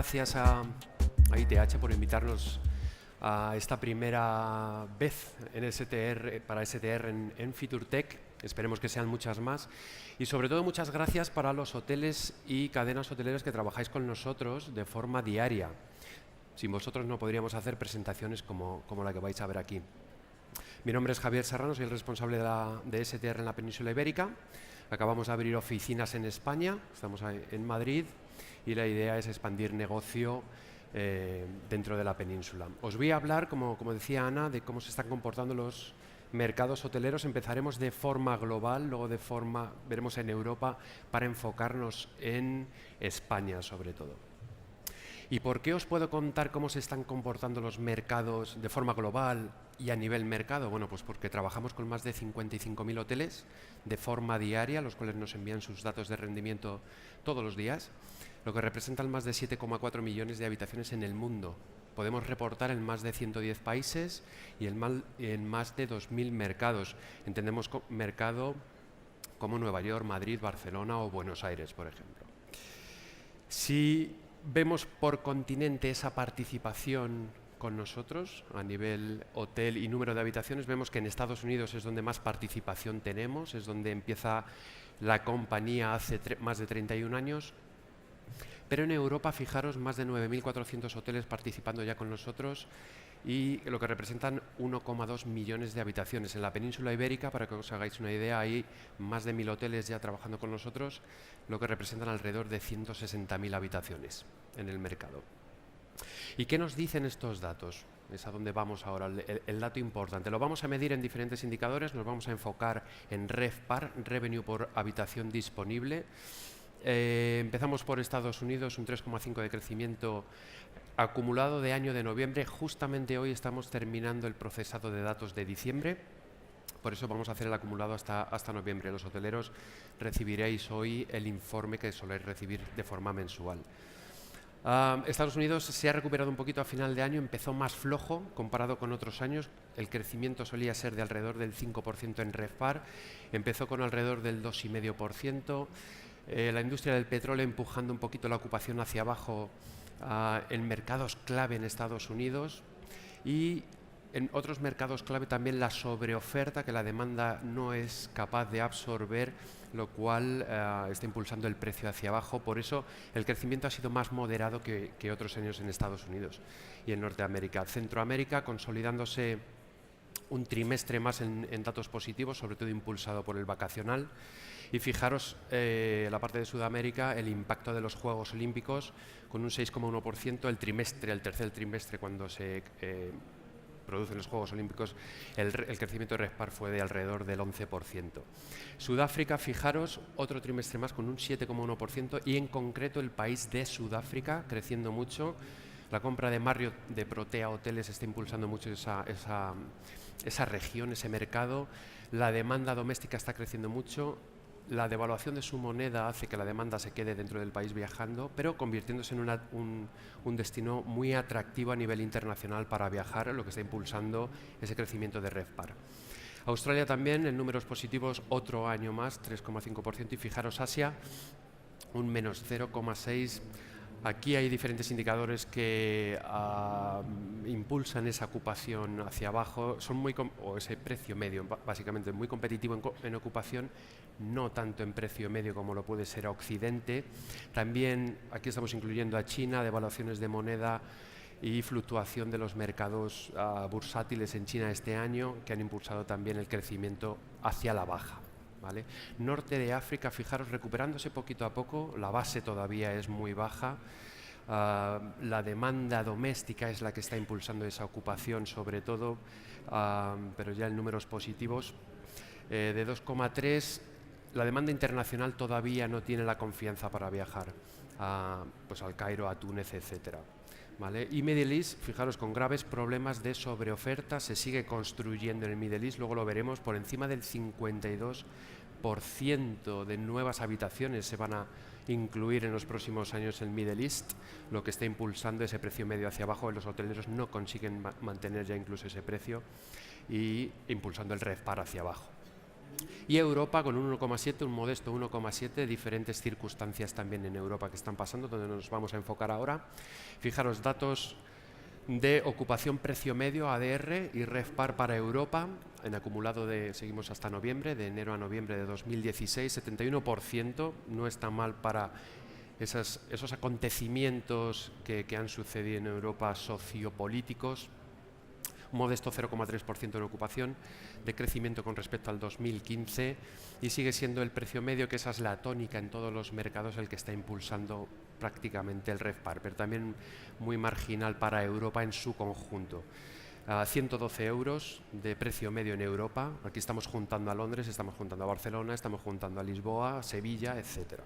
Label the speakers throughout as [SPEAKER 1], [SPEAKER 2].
[SPEAKER 1] gracias a ITH por invitarnos a esta primera vez en para STR en FiturTech. Esperemos que sean muchas más. Y sobre todo muchas gracias para los hoteles y cadenas hoteleras que trabajáis con nosotros de forma diaria. Sin vosotros no podríamos hacer presentaciones como la que vais a ver aquí. Mi nombre es Javier Serrano, soy el responsable de STR en la península ibérica. Acabamos de abrir oficinas en España, estamos en Madrid y la idea es expandir negocio dentro de la península. Os voy a hablar, como decía Ana, de cómo se están comportando los mercados hoteleros. Empezaremos de forma global, luego veremos en Europa para enfocarnos en España sobre todo. ¿Y por qué os puedo contar cómo se están comportando los mercados de forma global y a nivel mercado? Bueno, pues porque trabajamos con más de 55.000 hoteles de forma diaria, los cuales nos envían sus datos de rendimiento todos los días, lo que representan más de 7,4 millones de habitaciones en el mundo. Podemos reportar en más de 110 países y en más de 2.000 mercados. Entendemos mercado como Nueva York, Madrid, Barcelona o Buenos Aires, por ejemplo. Si vemos por continente esa participación con nosotros a nivel hotel y número de habitaciones, vemos que en Estados Unidos es donde más participación tenemos, es donde empieza la compañía hace más de 31 años. Pero en Europa, fijaros, más de 9.400 hoteles participando ya con nosotros y lo que representan 1,2 millones de habitaciones. En la península ibérica, para que os hagáis una idea, hay más de 1.000 hoteles ya trabajando con nosotros, lo que representan alrededor de 160.000 habitaciones en el mercado. ¿Y qué nos dicen estos datos? Es a donde vamos ahora, el dato importante. Lo vamos a medir en diferentes indicadores, nos vamos a enfocar en RevPAR, Revenue por habitación disponible. Empezamos por Estados Unidos, un 3,5 de crecimiento acumulado de año de noviembre. Justamente hoy estamos terminando el procesado de datos de diciembre, por eso vamos a hacer el acumulado hasta noviembre. Los hoteleros recibiréis hoy el informe que soléis recibir de forma mensual. Estados Unidos se ha recuperado un poquito a final de año, empezó más flojo comparado con otros años. El crecimiento solía ser de alrededor del 5% en RevPAR, empezó con alrededor del 2,5%. La industria del petróleo empujando un poquito la ocupación hacia abajo en mercados clave en Estados Unidos y en otros mercados clave también la sobreoferta que la demanda no es capaz de absorber, lo cual está impulsando el precio hacia abajo. Por eso el crecimiento ha sido más moderado que otros años en Estados Unidos y en Norteamérica. Centroamérica consolidándose un trimestre más en datos positivos, sobre todo impulsado por el vacacional. Y fijaros, la parte de Sudamérica, el impacto de los Juegos Olímpicos con un 6,1%, el tercer trimestre cuando se producen los Juegos Olímpicos, el crecimiento de RevPAR fue de alrededor del 11%. Sudáfrica, fijaros, otro trimestre más con un 7,1% y en concreto el país de Sudáfrica creciendo mucho. La compra de Marriott de Protea Hoteles está impulsando mucho esa región, ese mercado. La demanda doméstica está creciendo mucho. La devaluación de su moneda hace que la demanda se quede dentro del país viajando, pero convirtiéndose en un destino muy atractivo a nivel internacional para viajar, lo que está impulsando ese crecimiento de RevPAR. Australia también en números positivos otro año más, 3,5%, y fijaros Asia, un menos 0,6%. Aquí hay diferentes indicadores que impulsan esa ocupación hacia abajo, o ese precio medio, básicamente muy competitivo en ocupación, no tanto en precio medio como lo puede ser a Occidente. También aquí estamos incluyendo a China, devaluaciones de moneda y fluctuación de los mercados bursátiles en China este año, que han impulsado también el crecimiento hacia la baja. ¿Vale? Norte de África, fijaros, recuperándose poquito a poco, la base todavía es muy baja, la demanda doméstica es la que está impulsando esa ocupación sobre todo, pero ya en números positivos de 2,3, la demanda internacional todavía no tiene la confianza para viajar pues al Cairo, a Túnez, etcétera. ¿Vale? Y Middle East, fijaros, con graves problemas de sobreoferta, se sigue construyendo en el Middle East, luego lo veremos, por encima del 52% de nuevas habitaciones se van a incluir en los próximos años en Middle East, lo que está impulsando ese precio medio hacia abajo. Los hoteleros no consiguen mantener ya incluso ese precio y impulsando el RevPAR hacia abajo. Y Europa con un 1,7, un modesto 1,7, diferentes circunstancias también en Europa que están pasando, donde nos vamos a enfocar ahora. Fijaros, datos de ocupación precio medio, ADR y RevPAR para Europa, en acumulado seguimos hasta noviembre, de enero a noviembre de 2016, 71%, no está mal para esos acontecimientos que han sucedido en Europa sociopolíticos. Un modesto 0,3% en ocupación, de crecimiento con respecto al 2015, y sigue siendo el precio medio, que esa es la tónica en todos los mercados, el que está impulsando prácticamente el RevPAR, pero también muy marginal para Europa en su conjunto. 112 euros de precio medio en Europa. Aquí estamos juntando a Londres, estamos juntando a Barcelona, estamos juntando a Lisboa, Sevilla, etcétera.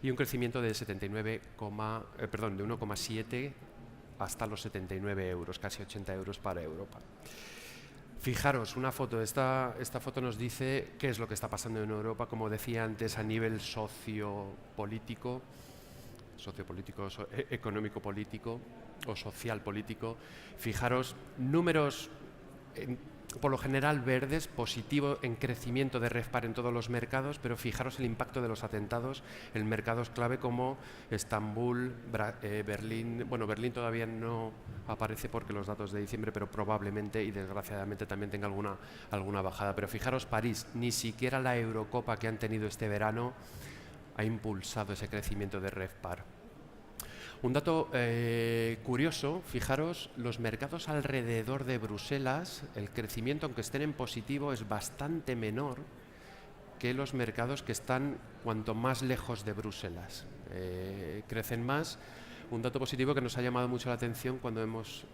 [SPEAKER 1] Y un crecimiento de 1,7 hasta los 79 euros, casi 80 euros para Europa. Fijaros, una foto. Esta foto nos dice qué es lo que está pasando en Europa, como decía antes, a nivel sociopolítico, económico-político o social-político. Fijaros, números por lo general verdes, positivo en crecimiento de RevPAR en todos los mercados, pero fijaros el impacto de los atentados en mercados clave como Estambul, Berlín. Bueno, Berlín todavía no aparece porque los datos de diciembre, pero probablemente y desgraciadamente también tenga alguna bajada. Pero fijaros, París, ni siquiera la Eurocopa que han tenido este verano ha impulsado ese crecimiento de RevPAR. Un dato curioso, fijaros, los mercados alrededor de Bruselas, el crecimiento, aunque estén en positivo, es bastante menor que los mercados que están cuanto más lejos de Bruselas. Crecen más. Un dato positivo que nos ha llamado mucho la atención cuando hemos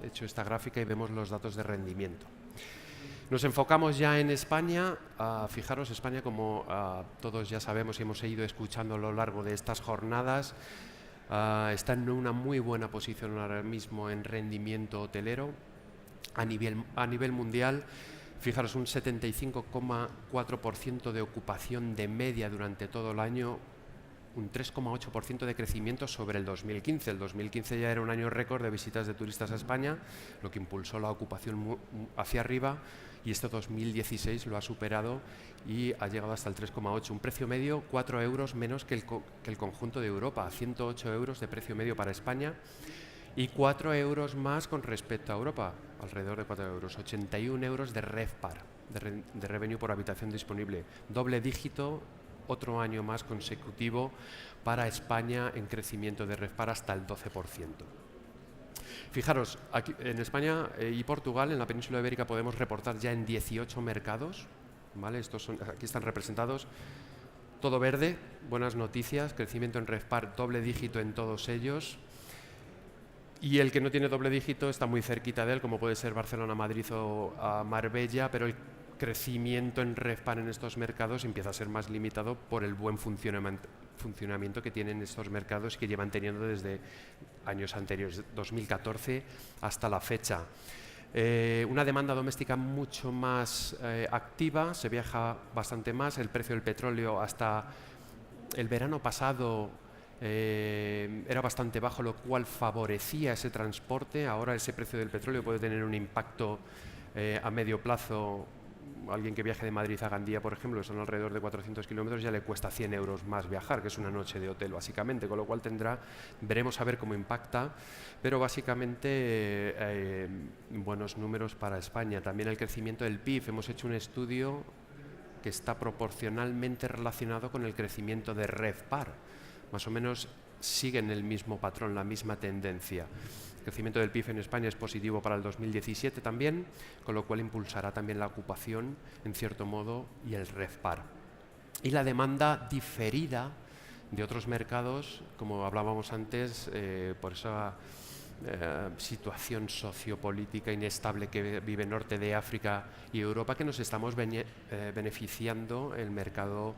[SPEAKER 1] hecho esta gráfica y vemos los datos de rendimiento. Nos enfocamos ya en España. Fijaros, España, como todos ya sabemos y hemos ido escuchando a lo largo de estas jornadas, está en una muy buena posición ahora mismo en rendimiento hotelero a nivel mundial. Fijaros, un 75,4% de ocupación de media durante todo el año, un 3,8% de crecimiento sobre el 2015. El 2015 ya era un año récord de visitas de turistas a España, lo que impulsó la ocupación hacia arriba, y este 2016 lo ha superado y ha llegado hasta el 3,8%. Un precio medio 4 euros menos que el conjunto de Europa, 108 euros de precio medio para España y 4 euros más con respecto a Europa, alrededor de 4 euros, 81 euros de RevPAR, de revenue por habitación disponible, doble dígito, otro año más consecutivo para España en crecimiento de RevPAR hasta el 12%. Fijaros, aquí en España y Portugal, en la península ibérica, podemos reportar ya en 18 mercados, ¿vale? Aquí están representados, todo verde, buenas noticias, crecimiento en RevPAR doble dígito en todos ellos. Y el que no tiene doble dígito está muy cerquita de él, como puede ser Barcelona, Madrid o Marbella, pero el crecimiento en RevPAR en estos mercados empieza a ser más limitado por el buen funcionamiento que tienen estos mercados, que llevan teniendo desde años anteriores, 2014 hasta la fecha. Una demanda doméstica mucho más activa, se viaja bastante más. El precio del petróleo hasta el verano pasado era bastante bajo, lo cual favorecía ese transporte. Ahora ese precio del petróleo puede tener un impacto a medio plazo. Alguien que viaje de Madrid a Gandía, por ejemplo, que son alrededor de 400 kilómetros, ya le cuesta 100 euros más viajar, que es una noche de hotel básicamente, con lo cual veremos a ver cómo impacta, pero básicamente buenos números para España. También el crecimiento del PIB, hemos hecho un estudio que está proporcionalmente relacionado con el crecimiento de RevPAR, más o menos siguen el mismo patrón, la misma tendencia. El crecimiento del PIB en España es positivo para el 2017 también, con lo cual impulsará también la ocupación, en cierto modo, y el RevPAR. Y la demanda diferida de otros mercados, como hablábamos antes, por esa situación sociopolítica inestable que vive norte de África y Europa, que nos estamos beneficiando el mercado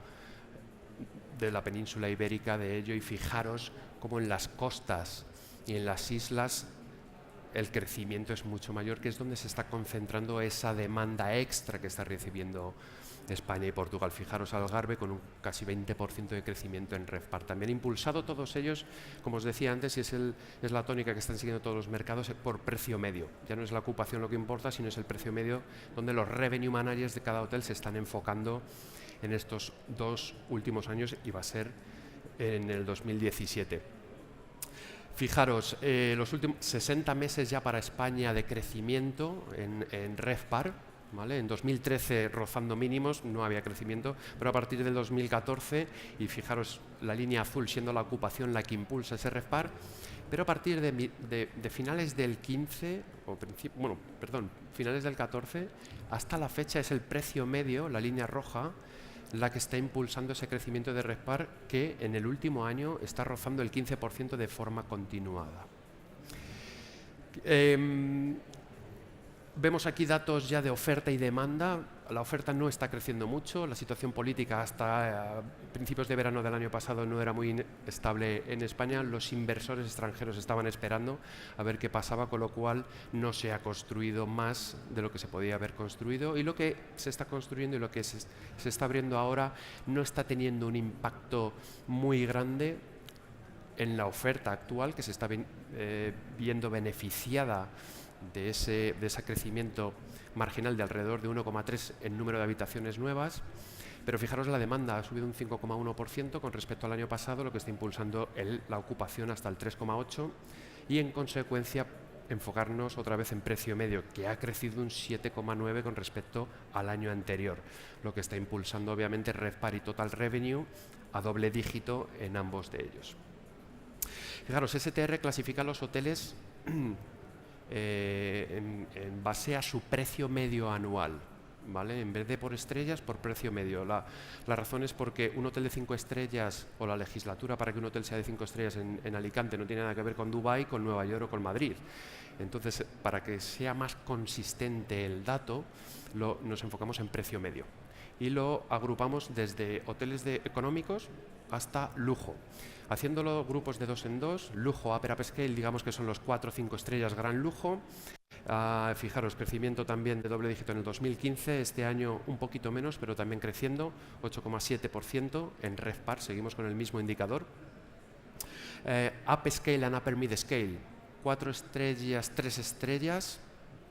[SPEAKER 1] de la península ibérica de ello. Y fijaros cómo en las costas y en las islas el crecimiento es mucho mayor, que es donde se está concentrando esa demanda extra que está recibiendo España y Portugal. Fijaros Algarve con un casi 20% de crecimiento en RevPAR. También impulsado todos ellos, como os decía antes, y es la tónica que están siguiendo todos los mercados, por precio medio. Ya no es la ocupación lo que importa, sino es el precio medio, donde los revenue managers de cada hotel se están enfocando en estos 2 últimos años, y va a ser en el 2017. Fijaros, los últimos 60 meses ya para España de crecimiento en RevPAR, ¿vale? En 2013 rozando mínimos, no había crecimiento, pero a partir del 2014, y fijaros la línea azul siendo la ocupación la que impulsa ese RevPAR, pero a partir de finales del 15, finales del 14, hasta la fecha es el precio medio, la línea roja, la que está impulsando ese crecimiento de RevPAR, que en el último año está rozando el 15% de forma continuada. Vemos aquí datos ya de oferta y demanda. La oferta no está creciendo mucho. La situación política hasta principios de verano del año pasado no era muy estable en España. Los inversores extranjeros estaban esperando a ver qué pasaba, con lo cual no se ha construido más de lo que se podía haber construido. Y lo que se está construyendo y lo que se está abriendo ahora no está teniendo un impacto muy grande en la oferta actual, que se está viendo beneficiada de ese crecimiento marginal de alrededor de 1,3 en número de habitaciones nuevas. Pero fijaros, la demanda ha subido un 5,1% con respecto al año pasado, lo que está impulsando la ocupación hasta el 3,8%, y en consecuencia enfocarnos otra vez en precio medio, que ha crecido un 7,9% con respecto al año anterior, lo que está impulsando obviamente RevPAR y Total Revenue a doble dígito en ambos de ellos. Fijaros, STR clasifica los hoteles en base a su precio medio anual, ¿vale? En vez de por estrellas, por precio medio. La razón es porque un hotel de 5 estrellas, o la legislatura para que un hotel sea de 5 estrellas en Alicante, no tiene nada que ver con Dubái, con Nueva York o con Madrid. Entonces, para que sea más consistente el dato, nos enfocamos en precio medio y lo agrupamos desde hoteles económicos hasta lujo, haciéndolo grupos de 2 en 2, lujo, upper upscale, digamos que son los 4 o 5 estrellas gran lujo. Fijaros, crecimiento también de doble dígito en el 2015, este año un poquito menos, pero también creciendo, 8,7% en RevPAR, seguimos con el mismo indicador. Upscale and upper mid-scale, 4 estrellas, 3 estrellas,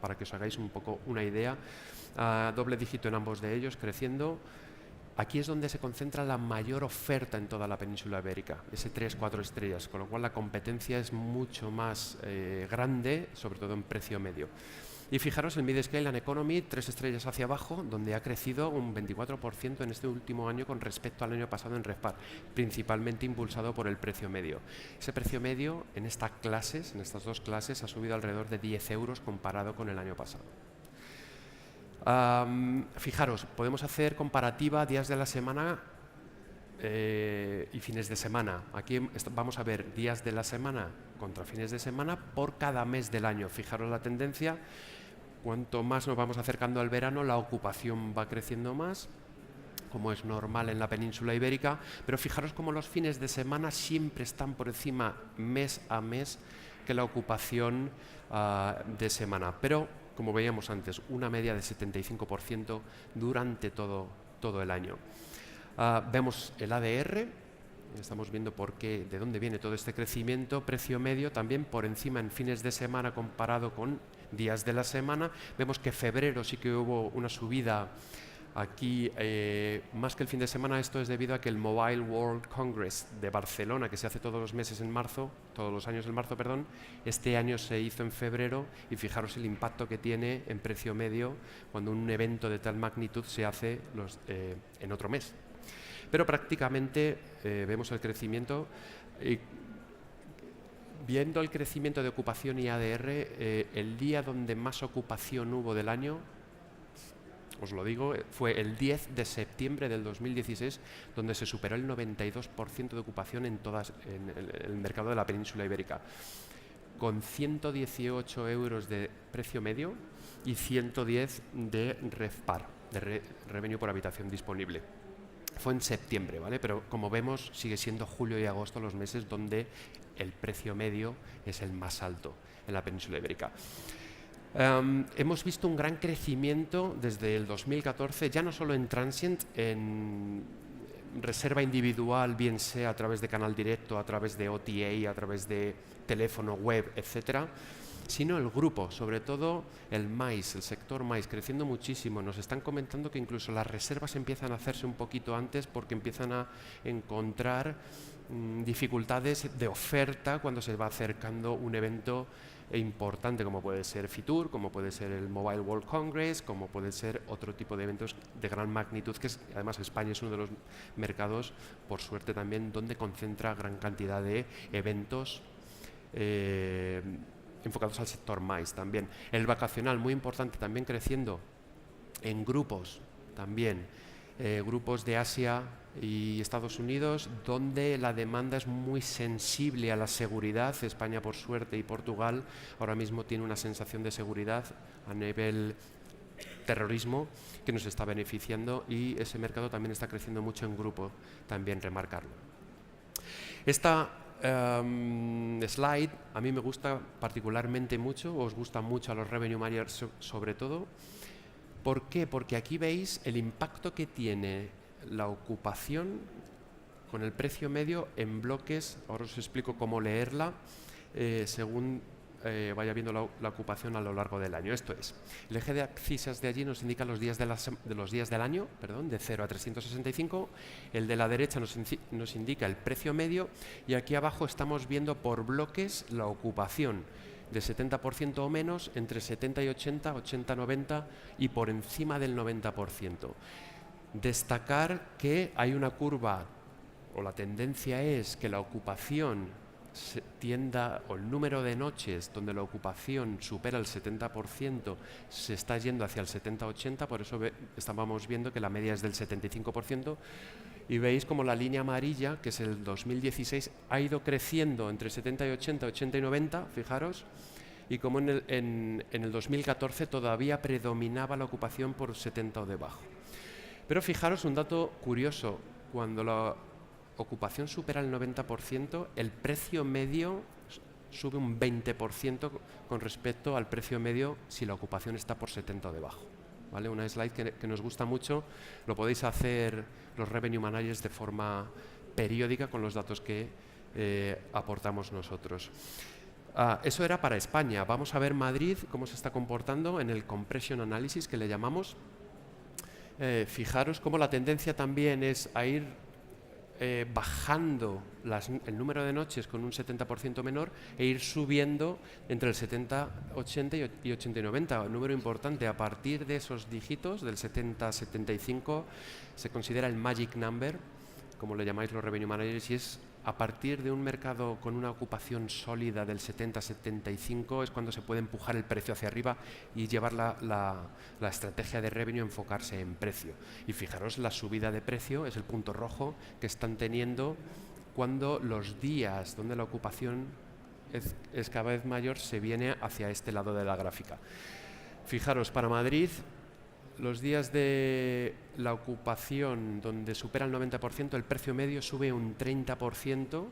[SPEAKER 1] para que os hagáis un poco una idea, doble dígito en ambos de ellos, creciendo. Aquí es donde se concentra la mayor oferta en toda la península ibérica, ese 3-4 estrellas, con lo cual la competencia es mucho más grande, sobre todo en precio medio. Y fijaros, el mid-scale and economy, 3 estrellas hacia abajo, donde ha crecido un 24% en este último año con respecto al año pasado en RevPAR, principalmente impulsado por el precio medio. Ese precio medio en estas dos clases, ha subido alrededor de 10 euros comparado con el año pasado. Fijaros, podemos hacer comparativa días de la semana y fines de semana. Aquí vamos a ver días de la semana contra fines de semana por cada mes del año. Fijaros la tendencia, cuanto más nos vamos acercando al verano, la ocupación va creciendo más, como es normal en la península ibérica, pero fijaros cómo los fines de semana siempre están por encima mes a mes que la ocupación de semana. Pero como veíamos antes, una media de 75% durante todo el año. Vemos el ADR, estamos viendo de dónde viene todo este crecimiento, precio medio también por encima en fines de semana comparado con días de la semana. Vemos que febrero sí que hubo una subida aquí, más que el fin de semana. Esto es debido a que el Mobile World Congress de Barcelona, que se hace todos los meses en marzo, todos los años en marzo, perdón, este año se hizo en febrero, y fijaros el impacto que tiene en precio medio cuando un evento de tal magnitud se hace en otro mes. Pero prácticamente vemos el crecimiento. Viendo el crecimiento de ocupación y ADR, el día donde más ocupación hubo del año, os lo digo, fue el 10 de septiembre del 2016, donde se superó el 92% de ocupación en el mercado de la península ibérica, con 118 euros de precio medio y 110 de RevPAR, de revenue por habitación disponible. Fue en septiembre, ¿vale? Pero como vemos, sigue siendo julio y agosto los meses donde el precio medio es el más alto en la península ibérica. Hemos visto un gran crecimiento desde el 2014, ya no solo en transient, en reserva individual, bien sea a través de canal directo, a través de OTA, a través de teléfono, web, etcétera, sino el grupo, sobre todo el MICE, el sector MICE, creciendo muchísimo. Nos están comentando que incluso las reservas empiezan a hacerse un poquito antes porque empiezan a encontrar dificultades de oferta cuando se va acercando un evento importante, como puede ser Fitur, como puede ser el Mobile World Congress, como puede ser otro tipo de eventos de gran magnitud, que además España es uno de los mercados, por suerte también, donde concentra gran cantidad de eventos enfocados al sector MICE también. El vacacional, muy importante, también creciendo en grupos también, grupos de Asia y Estados Unidos, donde la demanda es muy sensible a la seguridad. España, por suerte, y Portugal ahora mismo tiene una sensación de seguridad a nivel terrorismo que nos está beneficiando, y ese mercado también está creciendo mucho en grupo, también remarcarlo. Esta slide a mí me gusta particularmente mucho, os gusta mucho a los revenue managers sobre todo. ¿Por qué? Porque aquí veis el impacto que tiene la ocupación con el precio medio en bloques. Ahora os explico cómo leerla según vaya viendo la ocupación a lo largo del año. Esto es, el eje de abscisas de allí nos indica los días, del año, de 0 a 365. El de la derecha nos indica el precio medio, y aquí abajo estamos viendo por bloques la ocupación de 70% o menos, entre 70 y 80, 80-90 y por encima del 90%. Destacar que hay una curva, o la tendencia es que la ocupación tienda, o el número de noches donde la ocupación supera el 70% se está yendo hacia el 70-80, por eso estábamos viendo que la media es del 75%, y veis como la línea amarilla, que es el 2016, ha ido creciendo entre 70 y 80, 80 y 90, fijaros, y como en el 2014 todavía predominaba la ocupación por 70 o debajo. Pero fijaros un dato curioso, cuando la ocupación supera el 90%, el precio medio sube un 20% con respecto al precio medio si la ocupación está por 70 o debajo. ¿Vale? Una slide que nos gusta mucho, lo podéis hacer los revenue managers de forma periódica con los datos que aportamos nosotros. Eso era para España. Vamos a ver Madrid, cómo se está comportando en el compression analysis, que le llamamos. Fijaros cómo la tendencia también es a ir bajando el número de noches con un 70% menor e ir subiendo entre el 70-80 y 80-90. Un número importante. A partir de esos dígitos, del 70-75, se considera el magic number, como le llamáis los revenue managers, y es a partir de un mercado con una ocupación sólida del 70-75 es cuando se puede empujar el precio hacia arriba y llevar la estrategia de revenue a enfocarse en precio. Y fijaros, la subida de precio es el punto rojo que están teniendo cuando los días donde la ocupación es cada vez mayor se viene hacia este lado de la gráfica. Fijaros, para Madrid, los días de la ocupación donde supera el 90%, el precio medio sube un 30%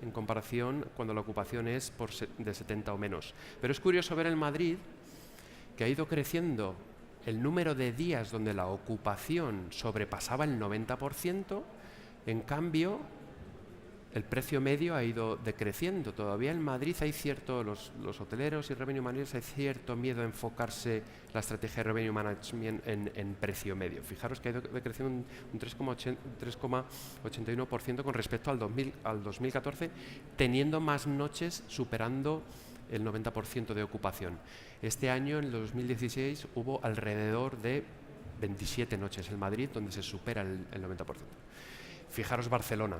[SPEAKER 1] en comparación cuando la ocupación es de 70 o menos. Pero es curioso ver en Madrid que ha ido creciendo el número de días donde la ocupación sobrepasaba el 90%, en cambio el precio medio ha ido decreciendo. Todavía en Madrid hay los hoteleros y revenue managers, hay cierto miedo a enfocarse la estrategia de revenue management en precio medio. Fijaros que ha ido decreciendo un 3,81% con respecto al 2014, teniendo más noches, superando el 90% de ocupación. Este año, en el 2016, hubo alrededor de 27 noches en Madrid donde se supera el 90%. Fijaros Barcelona,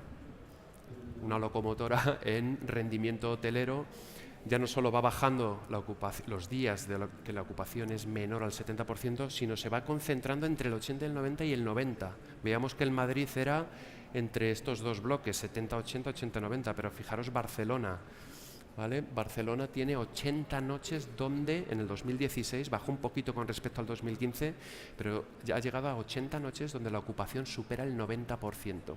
[SPEAKER 1] una locomotora en rendimiento hotelero, ya no solo va bajando los días que la ocupación es menor al 70%, sino se va concentrando entre el 80, el 90 y el 90. Veamos que el Madrid era entre estos dos bloques, 70-80, 80-90, pero fijaros Barcelona. ¿Vale? Barcelona tiene 80 noches donde en el 2016 bajó un poquito con respecto al 2015, pero ya ha llegado a 80 noches donde la ocupación supera el 90%.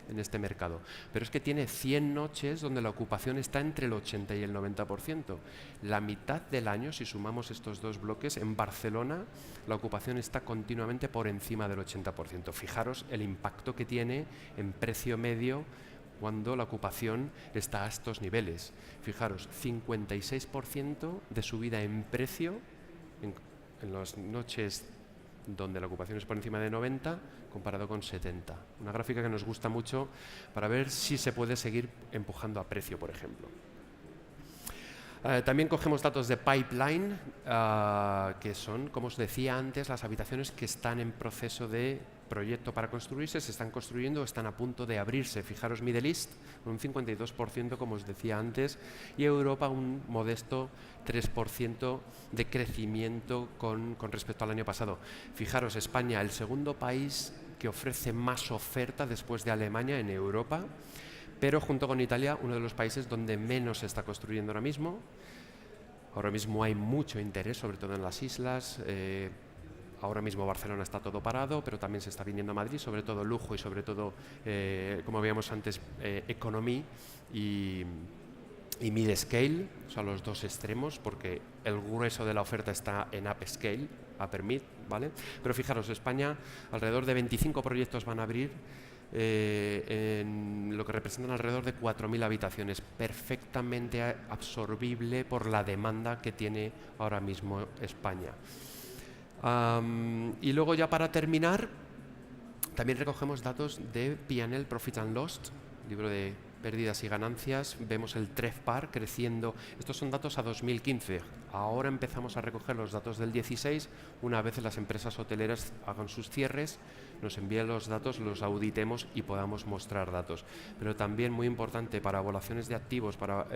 [SPEAKER 1] en este mercado, pero es que tiene 100 noches donde la ocupación está entre el 80 y el 90%. La mitad del año, si sumamos estos dos bloques, en Barcelona la ocupación está continuamente por encima del 80%. Fijaros el impacto que tiene en precio medio cuando la ocupación está a estos niveles. Fijaros, 56% de subida en precio en las noches donde la ocupación es por encima de 90, comparado con 70. Una gráfica que nos gusta mucho para ver si se puede seguir empujando a precio, por ejemplo. También cogemos datos de pipeline, que son, como os decía antes, las habitaciones que están en proceso de proyecto para construirse, se están construyendo o están a punto de abrirse. Fijaros, Middle East, un 52%, como os decía antes, y Europa un modesto 3% de crecimiento con respecto al año pasado. Fijaros, España, el segundo país que ofrece más oferta después de Alemania en Europa, pero junto con Italia, uno de los países donde menos se está construyendo ahora mismo. Ahora mismo hay mucho interés, sobre todo en las islas. Ahora mismo Barcelona está todo parado, pero también se está viniendo a Madrid, sobre todo lujo y sobre todo, como veíamos antes, economy y mid-scale, o sea, los dos extremos, porque el grueso de la oferta está en upscale, upper mid, ¿vale? Pero fijaros, España, alrededor de 25 proyectos van a abrir, en lo que representan alrededor de 4.000 habitaciones, perfectamente absorbible por la demanda que tiene ahora mismo España. Y luego, ya para terminar, también recogemos datos de P&L, Profit and Loss, libro de pérdidas y ganancias. Vemos el TREFPAR creciendo. Estos son datos a 2015. Ahora empezamos a recoger los datos del 16. Una vez las empresas hoteleras hagan sus cierres, nos envíen los datos, los auditemos y podamos mostrar datos. Pero también muy importante para evaluaciones de activos, para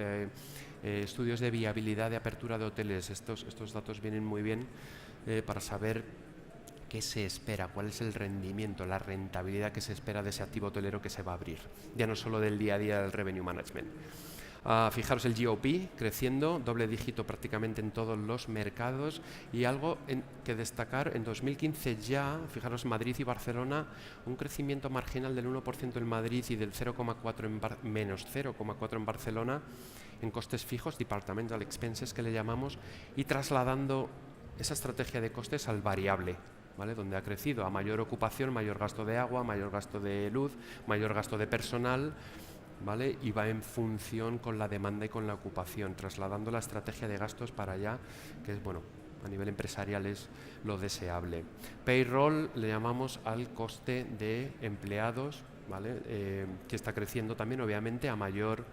[SPEAKER 1] estudios de viabilidad de apertura de hoteles. Estos datos vienen muy bien para saber qué se espera, cuál es el rendimiento, la rentabilidad que se espera de ese activo hotelero que se va a abrir, ya no solo del día a día del revenue management. Fijaros el GOP creciendo, doble dígito prácticamente en todos los mercados, y algo que destacar, en 2015 ya, fijaros, Madrid y Barcelona, un crecimiento marginal del 1% en Madrid y del 0,4 menos 0,4 en Barcelona, en costes fijos, departmental expenses que le llamamos, y trasladando esa estrategia de costes al variable, ¿vale? Donde ha crecido a mayor ocupación, mayor gasto de agua, mayor gasto de luz, mayor gasto de personal, ¿vale? Y va en función con la demanda y con la ocupación, trasladando la estrategia de gastos para allá, que es, bueno, a nivel empresarial es lo deseable. Payroll le llamamos al coste de empleados, ¿vale? Que está creciendo también, obviamente, a mayor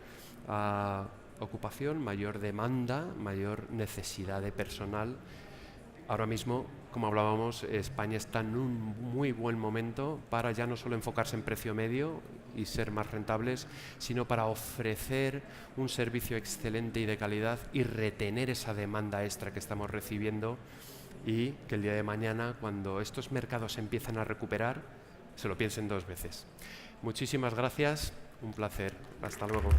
[SPEAKER 1] ocupación, mayor demanda, mayor necesidad de personal. Ahora mismo, como hablábamos, España está en un muy buen momento para ya no solo enfocarse en precio medio y ser más rentables, sino para ofrecer un servicio excelente y de calidad y retener esa demanda extra que estamos recibiendo, y que el día de mañana, cuando estos mercados empiezan a recuperar, se lo piensen dos veces. Muchísimas gracias, un placer. Hasta luego.